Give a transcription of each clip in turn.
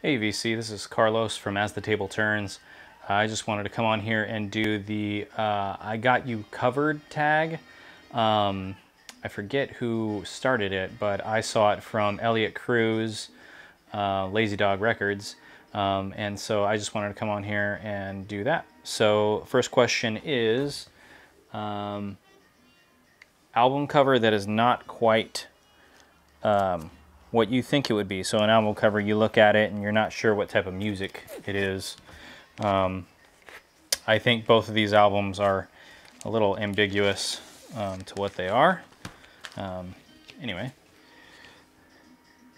Hey VC, this is Carlos from As the Table Turns. I just wanted to come on here and do the I Got You Covered tag. I forget who started it, but I saw it from Elliot Cruz, Lazy Dog Records. And so I just wanted to come on here and do that. So first question is, album cover that is not quite what you think it would be. So an album cover, you look at it and you're not sure what type of music it is. I think both of these albums are a little ambiguous to what they are. Anyway,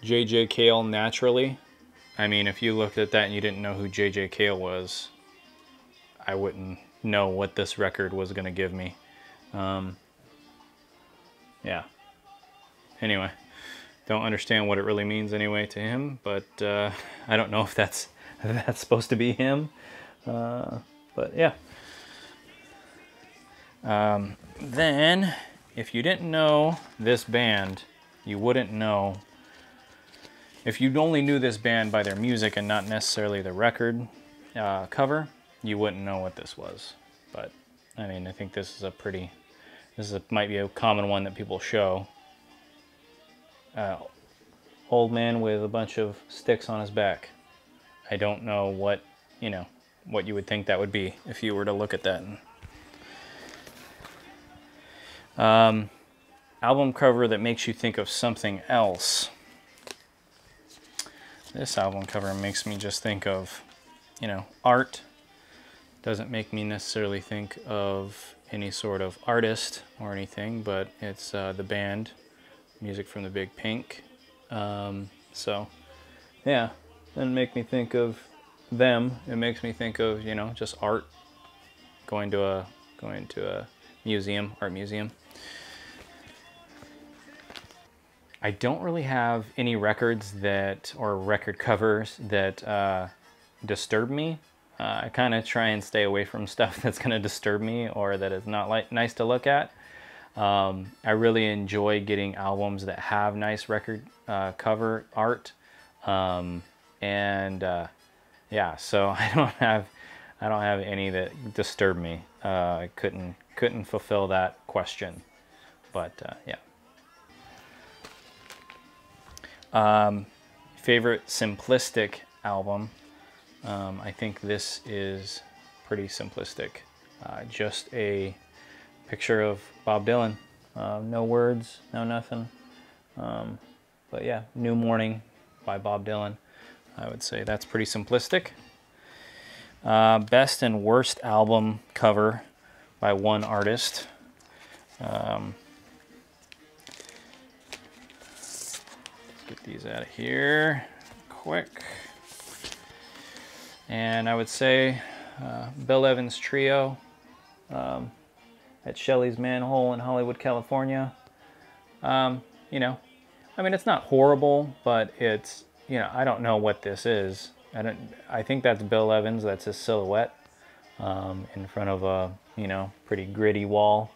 J.J. Cale, Naturally. I mean, if you looked at that and you didn't know who J.J. Cale was, I wouldn't know what this record was going to give me. Yeah. Anyway. Don't understand what it really means anyway to him, but I don't know if that's supposed to be him. But yeah. Then, if you didn't know this band, you wouldn't know. If you only knew this band by their music and not necessarily the record cover, you wouldn't know what this was. But I mean, I think this might be a common one that people show. Old man with a bunch of sticks on his back. I don't know what you would think that would be if you were to look at that. Album cover that makes you think of something else. This album cover makes me just think of, art. Doesn't make me necessarily think of any sort of artist or anything, but it's the band. Music from the Big Pink. So yeah, doesn't make me think of them. It makes me think of, just art. Going to a museum, art museum. I don't really have any records or record covers that disturb me. I kind of try and stay away from stuff that's going to disturb me or that is not nice to look at. I really enjoy getting albums that have nice record cover art, yeah. So I don't have any that disturb me. I couldn't fulfill that question, but yeah. Favorite simplistic album? I think this is pretty simplistic. Just a picture of Bob Dylan. No words, no nothing. But yeah, New Morning by Bob Dylan. I would say that's pretty simplistic. Best and worst album cover by one artist. Let's get these out of here quick. And I would say Bill Evans Trio. At Shelley's Manhole in Hollywood, California. I mean, it's not horrible, but it's, I don't know what this is. I think that's Bill Evans. That's his silhouette in front of a, pretty gritty wall.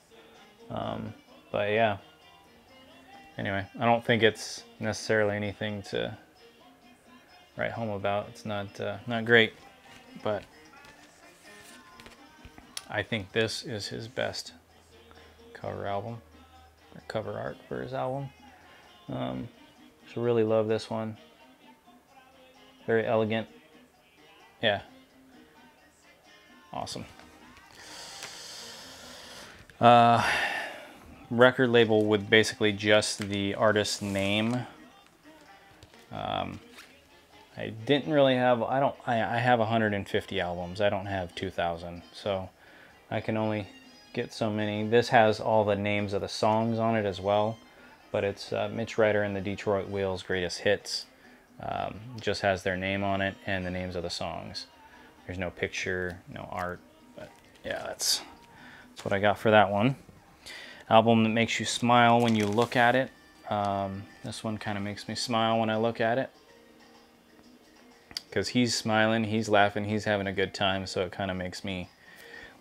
But yeah. Anyway, I don't think it's necessarily anything to write home about. It's not great, but I think this is his best cover album, or cover art for his album. Just really love this one. Very elegant. Yeah. Awesome. Record label with basically just the artist's name. I didn't really have, I have 150 albums. I don't have 2,000, so I can only get so many. This has all the names of the songs on it as well, but it's Mitch Ryder and the Detroit Wheels Greatest Hits. Just has their name on it and the names of the songs. There's no picture, no art, but yeah, that's what I got for that one. Album that makes you smile when you look at it. This one kind of makes me smile when I look at it, because he's smiling, he's laughing, he's having a good time, so it kind of makes me,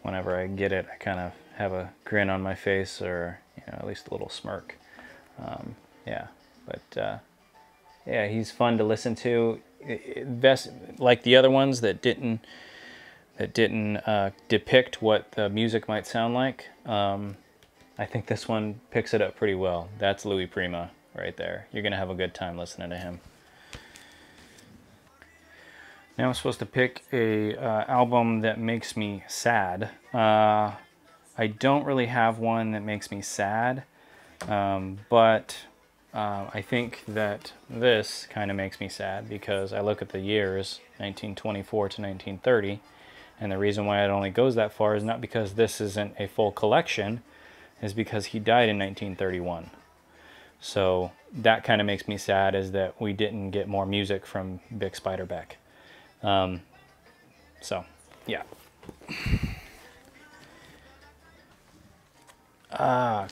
whenever I get it, I kind of have a grin on my face, or at least a little smirk. Yeah, but yeah, he's fun to listen to. like the other ones that didn't depict what the music might sound like. I think this one picks it up pretty well. That's Louis Prima right there. You're gonna have a good time listening to him. Now I'm supposed to pick a album that makes me sad. I don't really have one that makes me sad, but I think that this kind of makes me sad because I look at the years 1924 to 1930, and the reason why it only goes that far is not because this isn't a full collection, is because he died in 1931. So that kind of makes me sad, is that we didn't get more music from Bix Beiderbecke. So yeah.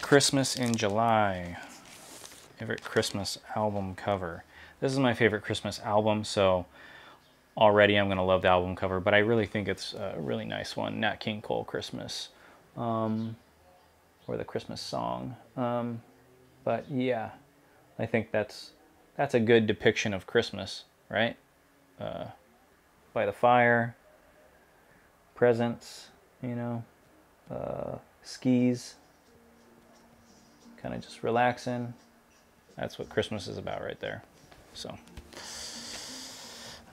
Christmas in July. Favorite Christmas album cover. This is my favorite Christmas album, so already I'm going to love the album cover, but I really think it's a really nice one. Nat King Cole Christmas. Or the Christmas song. But yeah, I think that's a good depiction of Christmas, right? By the fire, presents, you know, skis, kind of just relaxing. That's what Christmas is about right there. So,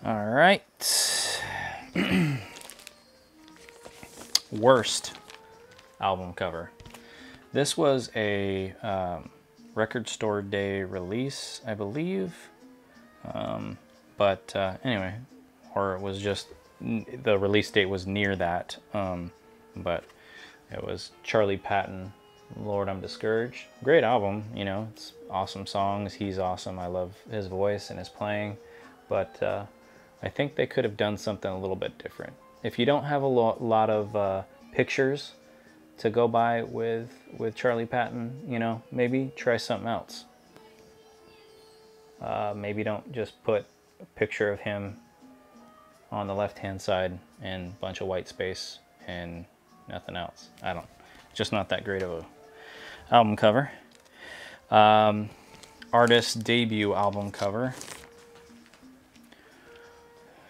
all right. Worst album cover. This was a Record Store Day release, I believe. But anyway, or it was just, the release date was near that. But it was Charlie Patton, Lord I'm Discouraged. Great album, you know, it's awesome songs. He's awesome. I love his voice and his playing. But I think they could have done something a little bit different. If you don't have a lot of pictures to go by with Charlie Patton, you know, maybe try something else. Maybe don't just put a picture of him on the left-hand side and a bunch of white space and nothing else. Just not that great of a album cover. Artist debut album cover.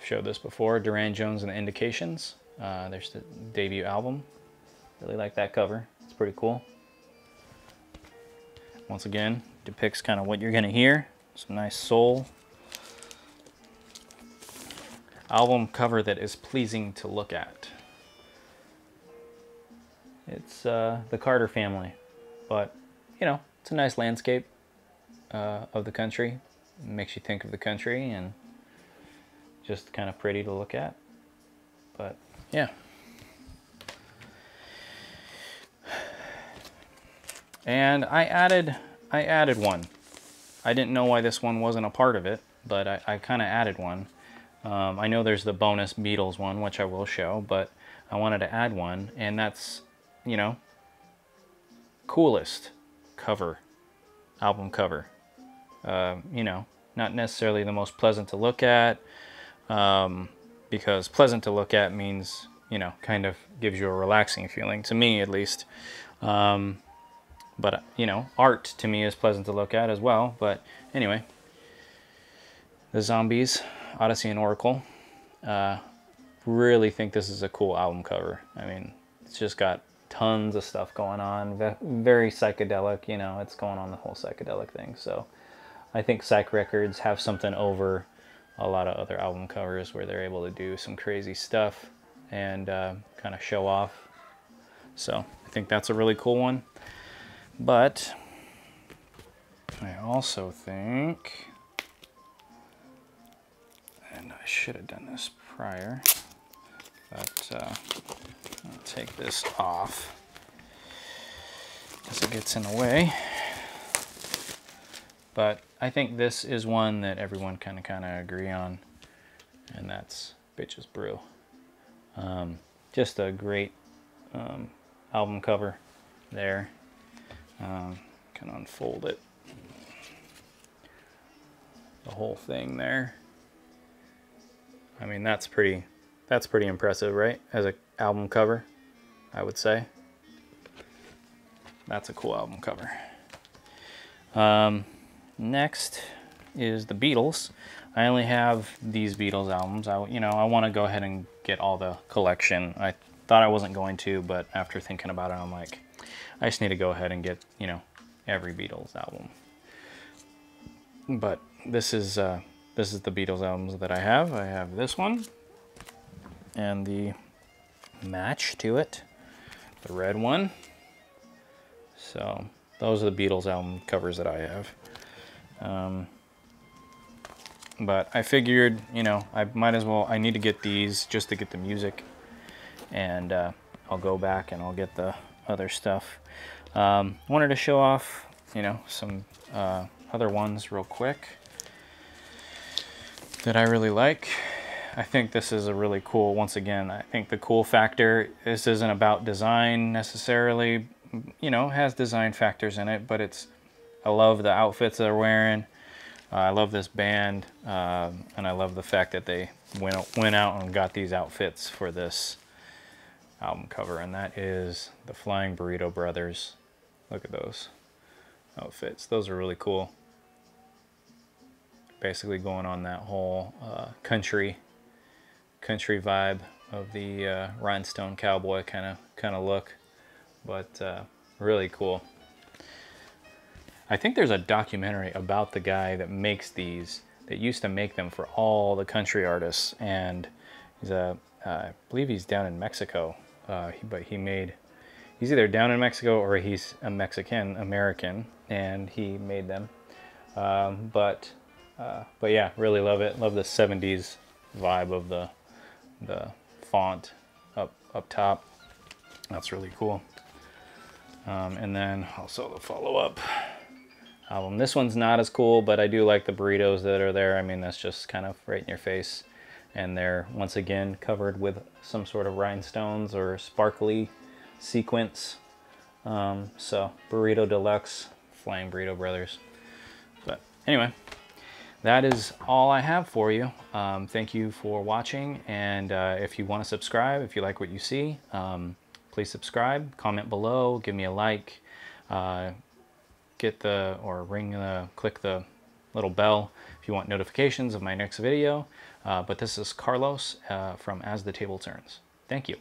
Showed this before, Duran Jones and the Indications. There's the debut album. Really like that cover. It's pretty cool. Once again, depicts kind of what you're gonna hear. Some nice soul. Album cover that is pleasing to look at. It's the Carter family, but you know, it's a nice landscape of the country. It makes you think of the country and just kind of pretty to look at. But yeah. And I added one. I didn't know why this one wasn't a part of it, but I kind of added one. I know there's the bonus Beatles one, which I will show, but I wanted to add one, and that's, you know, coolest cover, album cover. You know, not necessarily the most pleasant to look at, because pleasant to look at means, you know, kind of gives you a relaxing feeling, to me at least. But, you know, art to me is pleasant to look at as well. But anyway, the Zombies, Odyssey and Oracle. Really think this is a cool album cover. I mean, it's just got tons of stuff going on. Very psychedelic, you know, it's going on the whole psychedelic thing. So I think Psych Records have something over a lot of other album covers where they're able to do some crazy stuff and kind of show off. So I think that's a really cool one. But I also think, and I should have done this prior, but I'll take this off because it gets in the way. But I think this is one that everyone kind of agree on, and that's Bitches Brew. Just a great album cover there. Kind of unfold it, the whole thing there. I mean, that's pretty impressive, right? As an album cover, I would say. That's a cool album cover. Next is the Beatles. I only have these Beatles albums. I want to go ahead and get all the collection. I thought I wasn't going to, but after thinking about it, I'm like, I just need to go ahead and get, every Beatles album. But this is the Beatles albums that I have. I have this one and the match to it, the red one. So those are the Beatles album covers that I have. But I figured, I might as well, I need to get these just to get the music, and I'll go back and I'll get the other stuff. Wanted to show off, some other ones real quick that I really like. I think this is a really cool, once again, I think the cool factor, this isn't about design necessarily, has design factors in it, but I love the outfits they're wearing. I love this band, and I love the fact that they went out and got these outfits for this album cover, and that is the Flying Burrito Brothers. Look at those outfits. Those are really cool. Basically going on that whole country vibe of the rhinestone cowboy kind of look, but really cool. I think there's a documentary about the guy that makes these, that used to make them for all the country artists, and I believe he's down in Mexico, but he's either down in Mexico or he's a Mexican American, and he made them. But yeah, really love it. Love the 70s vibe of the font up top. That's really cool. And then also the follow-up album. This one's not as cool, but I do like the burritos that are there. I mean, that's just kind of right in your face. And they're, once again, covered with some sort of rhinestones or sparkly sequins. So, Burrito Deluxe, Flying Burrito Brothers. But anyway, that is all I have for you. Thank you for watching. And if you want to subscribe, if you like what you see, please subscribe, comment below, give me a like. Click the little bell if you want notifications of my next video. But this is Carlos from As the Table Turns. Thank you.